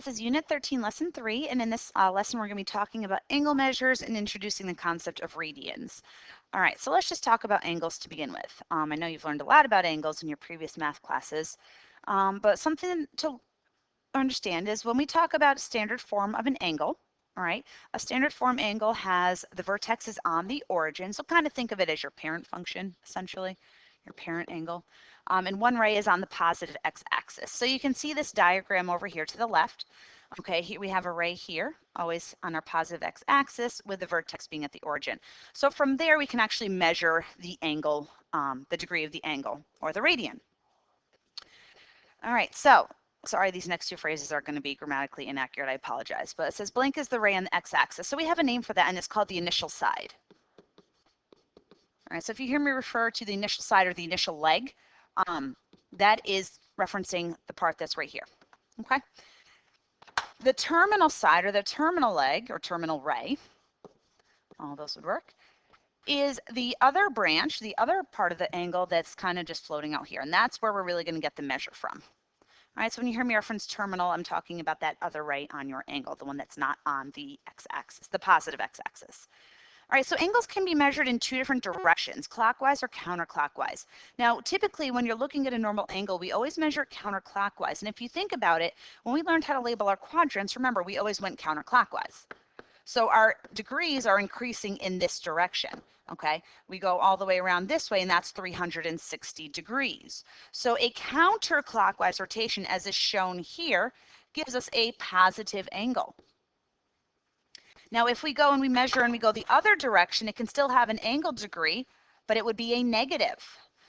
This is Unit 13, Lesson 3, and in this lesson we're going to be talking about angle measures and introducing the concept of radians. All right, so let's just talk about angles to begin with. I know you've learned a lot about angles in your previous math classes, but something to understand is when we talk about a standard form of an angle, all right, a standard form angle has the vertex is on the origin, so kind of think of it as your parent function, essentially, your parent angle. And one ray is on the positive x-axis. So you can see this diagram over here to the left. Okay, here we have a ray here, always on our positive x-axis with the vertex being at the origin. So from there we can actually measure the angle, the degree of the angle, or the radian. All right, so sorry, these next two phrases are going to be grammatically inaccurate. I apologize. But it says blank is the ray on the x-axis. So we have a name for that, and it's called the initial side. All right, so if you hear me refer to the initial side or the initial leg, that is referencing the part that's right here. Okay. The terminal side or the terminal leg or terminal ray, all those would work, is the other branch, the other part of the angle that's kind of just floating out here. And that's where we're really going to get the measure from. All right, so when you hear me reference terminal, I'm talking about that other ray on your angle, the one that's not on the x-axis, the positive x-axis. All right, so angles can be measured in two different directions, clockwise or counterclockwise. Now, typically when you're looking at a normal angle, we always measure it counterclockwise. And if you think about it, when we learned how to label our quadrants, remember, we always went counterclockwise. So our degrees are increasing in this direction, okay? We go all the way around this way, and that's 360 degrees. So a counterclockwise rotation, as is shown here, gives us a positive angle. Now, if we go and we measure and we go the other direction, it can still have an angle degree, but it would be a negative.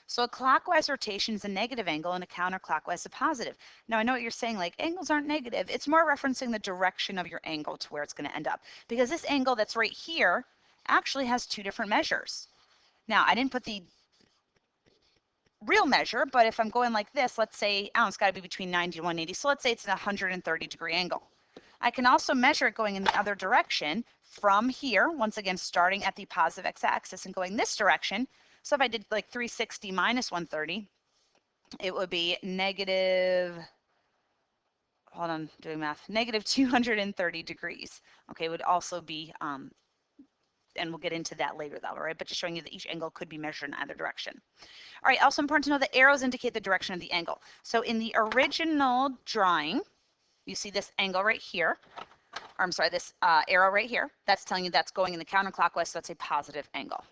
So a clockwise rotation is a negative angle and a counterclockwise a positive. Now, I know what you're saying, like angles aren't negative. It's more referencing the direction of your angle to where it's going to end up. Because this angle that's right here actually has two different measures. Now, I didn't put the real measure, but if I'm going like this, let's say, oh, it's got to be between 90 and 180. So let's say it's a 130 degree angle. I can also measure it going in the other direction from here, once again, starting at the positive x-axis and going this direction. So if I did like 360 minus 130, it would be negative, hold on, doing math, negative 230 degrees. Okay, it would also be, and we'll get into that later though, all right? But just showing you that each angle could be measured in either direction. All right, also important to know that arrows indicate the direction of the angle. So in the original drawing, you see this angle right here, or I'm sorry, this arrow right here. That's telling you that's going in the counterclockwise, so that's a positive angle.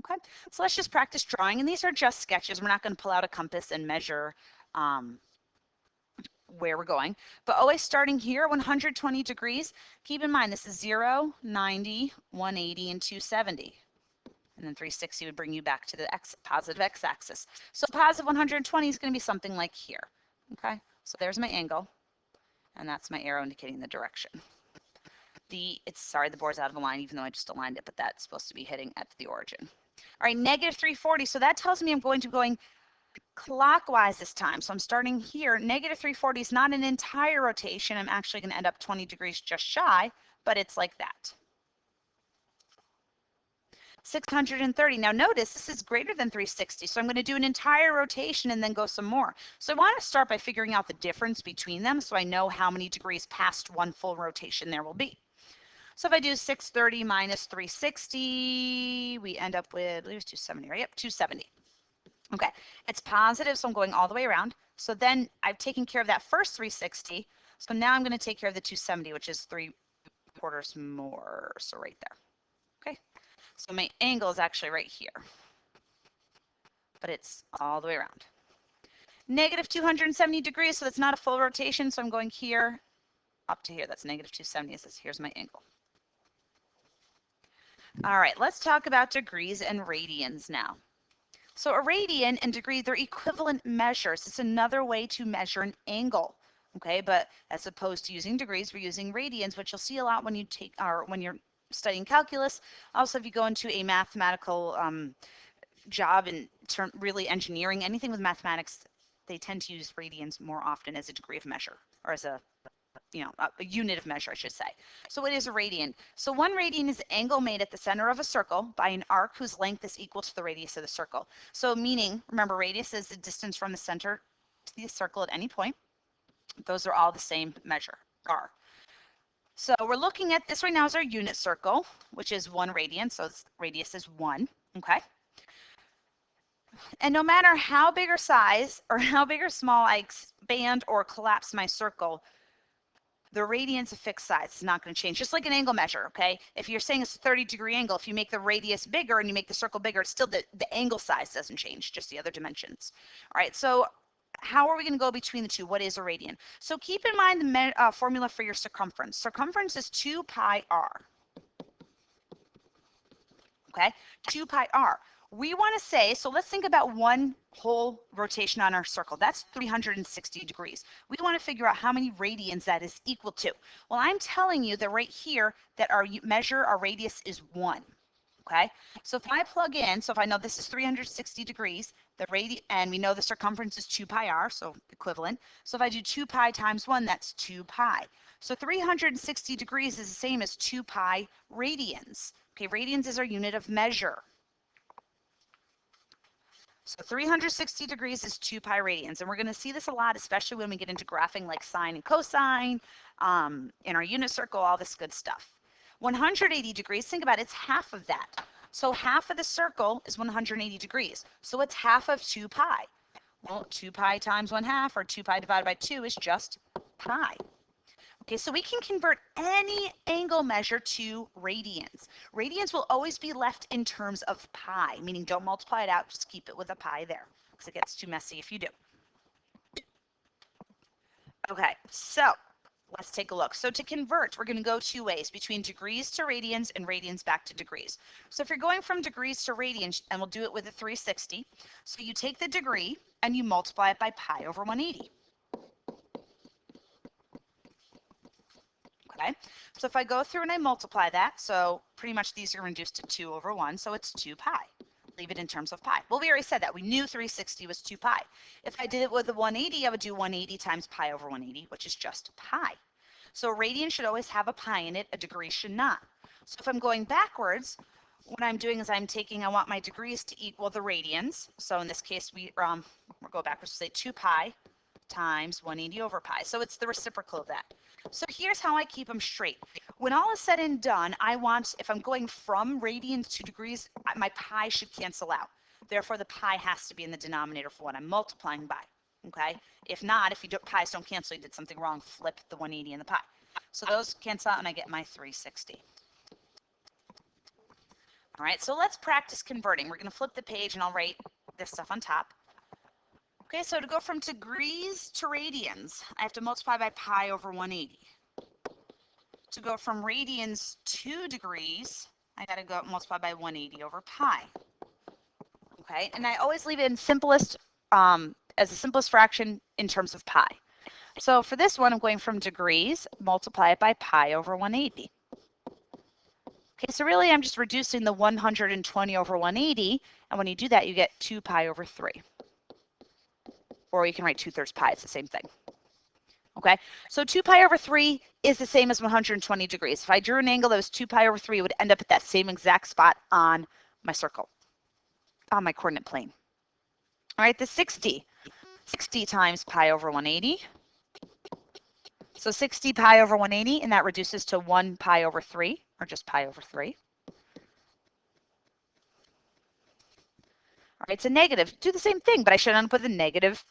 Okay, so let's just practice drawing, and these are just sketches. We're not going to pull out a compass and measure where we're going, but always starting here, 120 degrees. Keep in mind, this is 0, 90, 180, and 270. And then 360 would bring you back to the positive x-axis. So positive 120 is going to be something like here. Okay, so there's my angle. And that's my arrow indicating the direction. Sorry, the board's out of line, even though I just aligned it, but that's supposed to be hitting at the origin. All right, negative 340. So that tells me I'm going to be going clockwise this time. So I'm starting here. Negative 340 is not an entire rotation. I'm actually going to end up 20 degrees just shy, but it's like that. 630. Now notice this is greater than 360, so I'm going to do an entire rotation and then go some more. So I want to start by figuring out the difference between them so I know how many degrees past one full rotation there will be. So if I do 630 minus 360, we end up with, there's 270, right? Yep, 270. Okay, it's positive, so I'm going all the way around. So then I've taken care of that first 360, so now I'm going to take care of the 270, which is 3/4 more, so right there. Okay. So my angle is actually right here, but it's all the way around. Negative 270 degrees, so that's not a full rotation, so I'm going here up to here. That's negative 270. It says here's my angle. All right, let's talk about degrees and radians now. So a radian and degree, they're equivalent measures. It's another way to measure an angle. Okay, but as opposed to using degrees, we're using radians, which you'll see a lot when you take, or when you're studying calculus. Also, if you go into a mathematical job and really engineering, anything with mathematics, they tend to use radians more often as a degree of measure, or as a unit of measure, I should say. So what is a radian? So 1 radian is the angle made at the center of a circle by an arc whose length is equal to the radius of the circle. So meaning, remember, radius is the distance from the center to the circle at any point. Those are all the same measure. r. So we're looking at this right now as our unit circle, which is 1 radian, so its radius is 1, okay? And no matter how big or size or how big or small I expand or collapse my circle, the radian's a fixed size. It's not going to change. Just like an angle measure, okay? If you're saying it's a 30-degree angle, if you make the radius bigger and you make the circle bigger, it's still the angle size doesn't change, just the other dimensions. All right, so how are we going to go between the two? What is a radian? So keep in mind the formula for your circumference. Circumference is 2 pi r. Okay, 2 pi r. We want to say, so let's think about one whole rotation on our circle. That's 360 degrees. We want to figure out how many radians that is equal to. Well, I'm telling you that right here that our radius is 1. Okay, so if I plug in, so if I know this is 360 degrees, and we know the circumference is 2 pi r, so equivalent. So if I do 2 pi times 1, that's 2 pi. So 360 degrees is the same as 2 pi radians. Okay, radians is our unit of measure. So 360 degrees is 2 pi radians, and we're going to see this a lot, especially when we get into graphing like sine and cosine, in our unit circle, all this good stuff. 180 degrees, think about it, it's half of that. So half of the circle is 180 degrees. So it's half of 2 pi. Well, 2 pi times 1/2, or 2 pi divided by 2 is just pi. Okay, so we can convert any angle measure to radians. Radians will always be left in terms of pi, meaning don't multiply it out, just keep it with a pi there, because it gets too messy if you do. Okay, so let's take a look. So to convert, we're going to go 2 ways, between degrees to radians and radians back to degrees. So if you're going from degrees to radians, and we'll do it with a 360, so you take the degree and you multiply it by pi over 180. Okay, so if I go through and I multiply that, so pretty much these are reduced to 2 over 1, so it's 2 pi. Leave it in terms of pi. Well, we already said that. We knew 360 was 2 pi. If I did it with a 180, I would do 180 times pi over 180, which is just pi. So a radian should always have a pi in it, a degree should not. So if I'm going backwards, what I'm doing is I want my degrees to equal the radians. So in this case, we'll go backwards to say 2 pi times 180 over pi. So it's the reciprocal of that. So here's how I keep them straight. When all is said and done, if I'm going from radians to degrees, my pi should cancel out. Therefore, the pi has to be in the denominator for what I'm multiplying by. Okay? If not, if pi's don't cancel, you did something wrong, flip the 180 and the pi. So those cancel out and I get my 360. All right, so let's practice converting. We're going to flip the page and I'll write this stuff on top. Okay, so to go from degrees to radians, I have to multiply by pi over 180. To go from radians to degrees, I got to go multiply by 180 over pi. Okay, and I always leave it in simplest, as the simplest fraction in terms of pi. So for this one, I'm going from degrees, multiply it by pi over 180. Okay, so really I'm just reducing the 120 over 180, and when you do that, you get 2 pi over 3. Or you can write 2/3 pi, it's the same thing. Okay, so 2 pi over 3 is the same as 120 degrees. If I drew an angle that was 2 pi over 3, it would end up at that same exact spot on my circle, on my coordinate plane. All right, the 60 times pi over 180. So 60 pi over 180, and that reduces to 1 pi over 3, or just pi over 3. All right, it's a negative. Do the same thing, but I should end up with a negative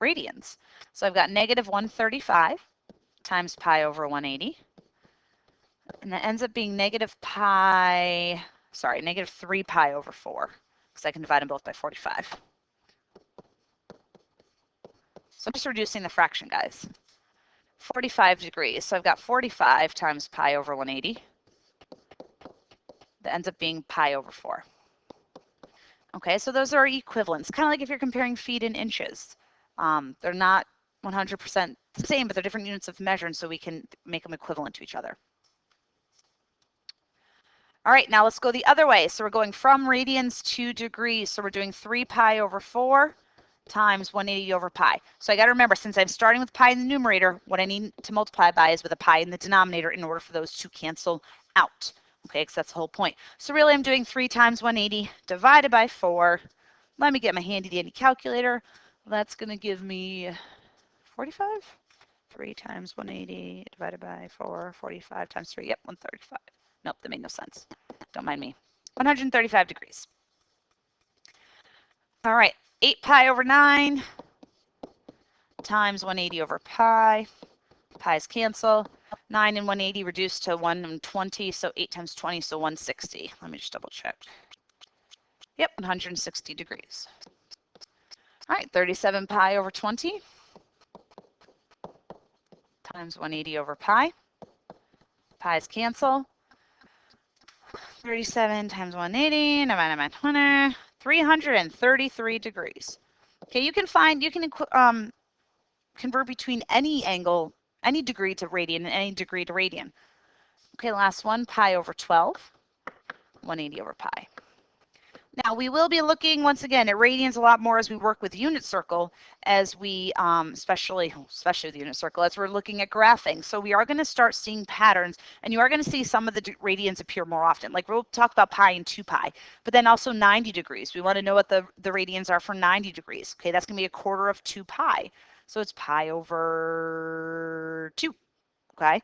radians. So I've got negative 135 times pi over 180. And that ends up being negative 3 pi over 4, because I can divide them both by 45. So I'm just reducing the fraction, guys. 45 degrees. So I've got 45 times pi over 180. That ends up being pi over 4. Okay, so those are equivalents. Kind of like if you're comparing feet and inches. They're not 100% the same, but they're different units of measure, and so we can make them equivalent to each other. All right, now let's go the other way. So we're going from radians to degrees. So we're doing 3 pi over 4 times 180 over pi. So I got to remember, since I'm starting with pi in the numerator, what I need to multiply by is with a pi in the denominator in order for those to cancel out. Okay, because that's the whole point. So really I'm doing 3 times 180 divided by 4. Let me get my handy dandy calculator. That's going to give me 45? 3 times 180 divided by 4, 45 times 3. Yep, 135. Nope, that made no sense. Don't mind me. 135 degrees. All right, 8 pi over 9 times 180 over pi. Pi's cancel. 9 and 180 reduced to 120, so 8 times 20, so 160. Let me just double check. Yep, 160 degrees. All right, 37 pi over 20 times 180 over pi. Pi's cancel. 37 times 180 divided by 20, 333 degrees. Okay, you can convert between any angle, any degree to radian and any degree to radian. Okay, last one, pi over 12, 180 over pi. Now we will be looking once again at radians a lot more as we work with unit circle, as we especially with unit circle, as we're looking at graphing. So we are going to start seeing patterns, and you are going to see some of the radians appear more often. Like we'll talk about pi and 2 pi, but then also 90 degrees. We want to know what the radians are for 90 degrees. Okay, that's going to be a quarter of 2 pi. So it's pi over 2. Okay.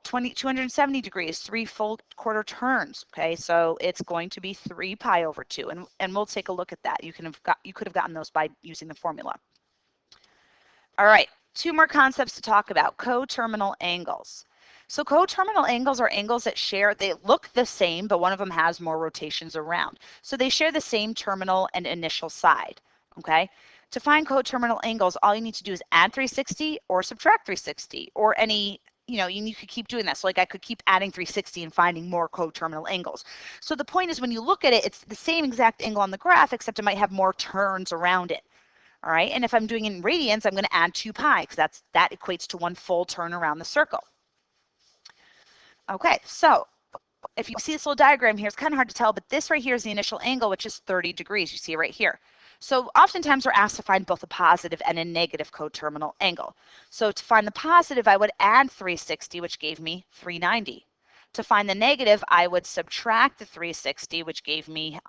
270 degrees, 3 full quarter turns. Okay, so it's going to be 3 pi over 2, and we'll take a look at that. You could have gotten those by using the formula. All right, 2 more concepts to talk about: coterminal angles. So coterminal angles are angles that they look the same, but one of them has more rotations around. So they share the same terminal and initial side. Okay. To find coterminal angles, all you need to do is add 360 or subtract 360, or any. You could keep doing that. So like I could keep adding 360 and finding more coterminal angles. So the point is, when you look at it, it's the same exact angle on the graph, except it might have more turns around it. All right. And if I'm doing it in radians, I'm going to add 2 pi, because that equates to 1 full turn around the circle. Okay. So if you see this little diagram here, it's kind of hard to tell, but this right here is the initial angle, which is 30 degrees. You see it right here. So oftentimes we're asked to find both a positive and a negative coterminal angle. So to find the positive, I would add 360, which gave me 390. To find the negative, I would subtract the 360, which gave me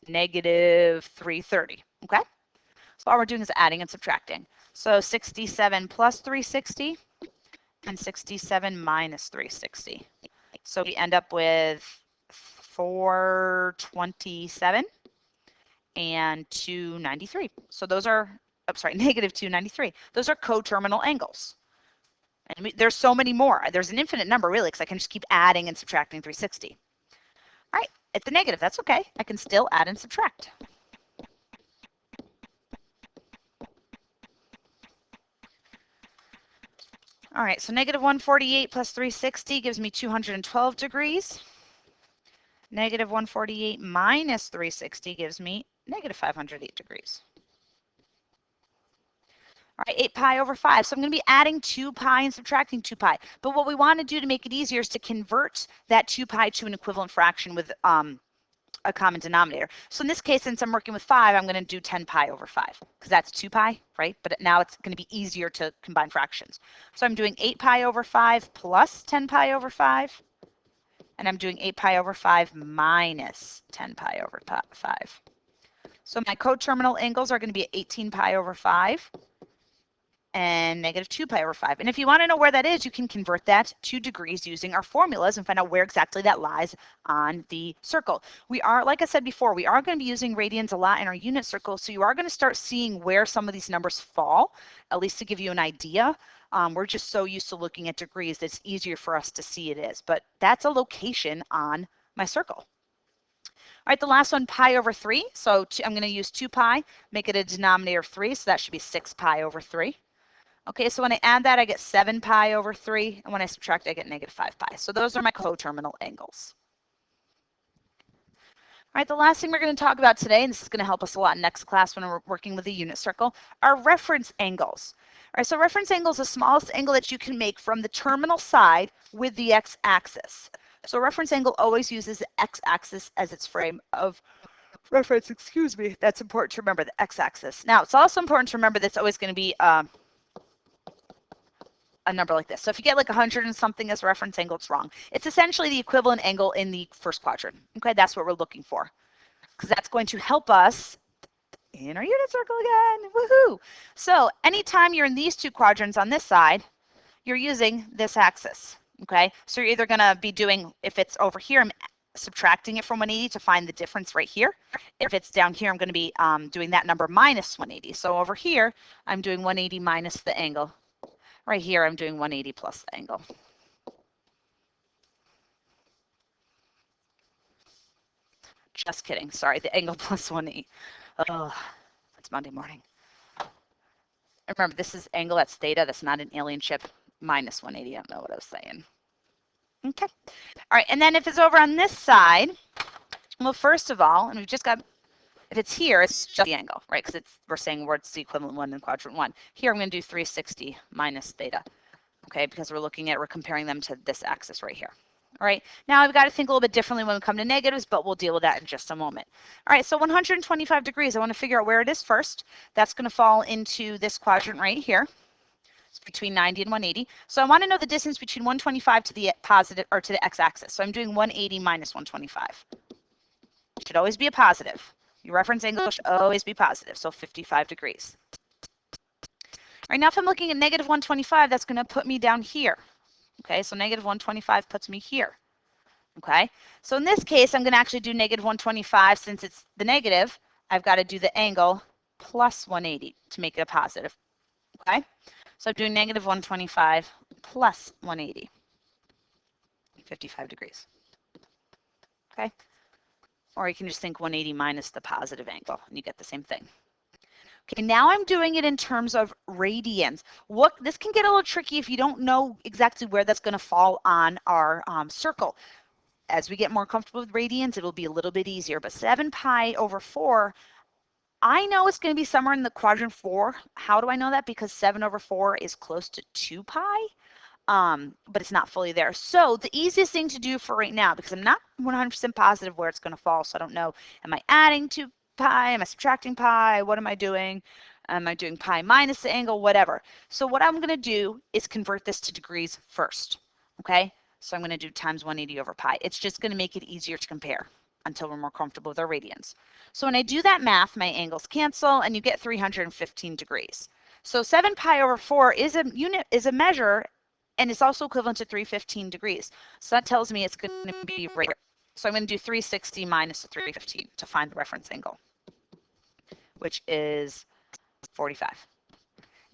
negative 330. Okay? So all we're doing is adding and subtracting. So 67 plus 360 and 67 minus 360. So we end up with 427. And 293. So those are, negative 293. Those are coterminal angles. And there's so many more. There's an infinite number, really, because I can just keep adding and subtracting 360. All right, at the negative, that's okay. I can still add and subtract. All right, so negative 148 plus 360 gives me 212 degrees. Negative 148 minus 360 gives me negative 508 degrees. All right, 8 pi over 5. So I'm going to be adding 2 pi and subtracting 2 pi. But what we want to do to make it easier is to convert that 2 pi to an equivalent fraction with a common denominator. So in this case, since I'm working with 5, I'm going to do 10 pi over 5, because that's 2 pi, right? But now it's going to be easier to combine fractions. So I'm doing 8 pi over 5 plus 10 pi over 5. And I'm doing 8 pi over 5 minus 10 pi over 5. So my coterminal angles are going to be 18 pi over 5 and negative 2 pi over 5. And if you want to know where that is, you can convert that to degrees using our formulas and find out where exactly that lies on the circle. We are, like I said before, we are going to be using radians a lot in our unit circle, so you are going to start seeing where some of these numbers fall, at least to give you an idea. We're just so used to looking at degrees that it's easier for us to see it is, but that's a location on my circle. All right, the last one, pi over 3. So I'm going to use 2 pi, make it a denominator of 3, so that should be 6 pi over 3. Okay, so when I add that, I get 7 pi over 3, and when I subtract, I get negative 5 pi. So those are my coterminal angles. All right, the last thing we're going to talk about today, and this is going to help us a lot in next class when we're working with the unit circle, are reference angles. All right, so reference angle is the smallest angle that you can make from the terminal side with the x-axis. So a reference angle always uses the x-axis as its frame of reference. Excuse me. That's important to remember, the x-axis. Now, it's also important to remember that's always going to be a number like this. So if you get like 100 and something as reference angle, it's wrong. It's essentially the equivalent angle in the first quadrant. Okay, that's what we're looking for, because that's going to help us in our unit circle again. Woohoo! So anytime you're in these two quadrants on this side, you're using this axis. Okay, so you're either going to be doing, if it's over here, I'm subtracting it from 180 to find the difference right here. If it's down here, I'm going to be doing that number minus 180. So over here, I'm doing 180 minus the angle. Right here, I'm doing 180 plus the angle. Just kidding. Sorry, the angle plus 180. Oh, it's Monday morning. Remember, this is angle, that's theta. That's not an alien ship. Minus 180. I don't know what I was saying. Okay. All right. And then if it's over on this side, well, first of all, and we've just got, if it's here, it's just the angle, right? Because we're saying what's the equivalent one in quadrant 1. Here, I'm going to do 360 minus theta. Okay, because we're comparing them to this axis right here. All right, now I've got to think a little bit differently when we come to negatives, but we'll deal with that in just a moment. All right, so 125 degrees, I want to figure out where it is first. That's going to fall into this quadrant right here. It's between 90 and 180. So I want to know the distance between 125 to the positive, or to the x-axis. So I'm doing 180 minus 125. It should always be a positive. Your reference angle should always be positive, so 55 degrees. All right, now if I'm looking at negative 125, that's going to put me down here. Okay, so negative 125 puts me here. Okay, so in this case, I'm going to actually do negative 125. Since it's the negative, I've got to do the angle plus 180 to make it a positive. Okay, so I'm doing negative 125 plus 180, 55 degrees. Okay, or you can just think 180 minus the positive angle, and you get the same thing. Okay, now I'm doing it in terms of radians. This can get a little tricky if you don't know exactly where that's going to fall on our circle. As we get more comfortable with radians, it'll be a little bit easier. But 7 pi over 4, I know it's going to be somewhere in the quadrant 4. How do I know that? Because 7 over 4 is close to 2 pi, but it's not fully there. So the easiest thing to do for right now, because I'm not 100% positive where it's going to fall, so I don't know, am I adding 2 pi? Am I subtracting pi? What am I doing? Am I doing pi minus the angle? Whatever. So what I'm going to do is convert this to degrees first. Okay? So I'm going to do times 180 over pi. It's just going to make it easier to compare until we're more comfortable with our radians. So when I do that math, my angles cancel and you get 315 degrees. So 7 pi over 4 is a measure, and it's also equivalent to 315 degrees. So that tells me it's going to be right here. So I'm going to do 360 minus the 315 to find the reference angle, which is 45.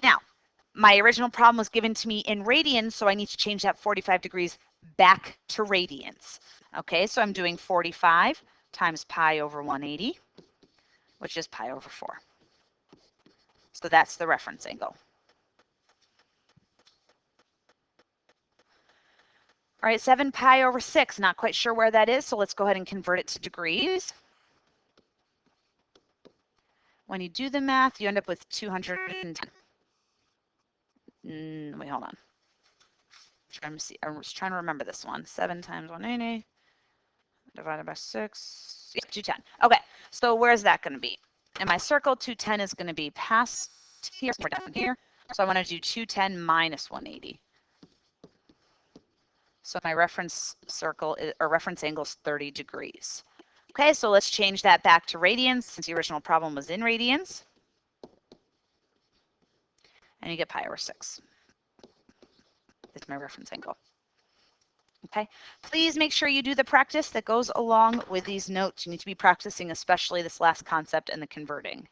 Now, my original problem was given to me in radians, so I need to change that 45 degrees back to radians. Okay, so I'm doing 45 times pi over 180, which is pi over 4. So that's the reference angle. All right, 7 pi over 6, not quite sure where that is, so let's go ahead and convert it to degrees. When you do the math, you end up with 210. Wait, hold on. I was trying to remember this one. 7 times 180 divided by 6. Yeah, 210. Okay, so where's that going to be? In my circle, 210 is going to be past here, somewhere down here. So I want to do 210 minus 180. So my reference circle, or reference angle, is 30 degrees. Okay, so let's change that back to radians since the original problem was in radians. And you get pi over 6. It's my reference angle. Okay, please make sure you do the practice that goes along with these notes. You need to be practicing especially this last concept and the converting.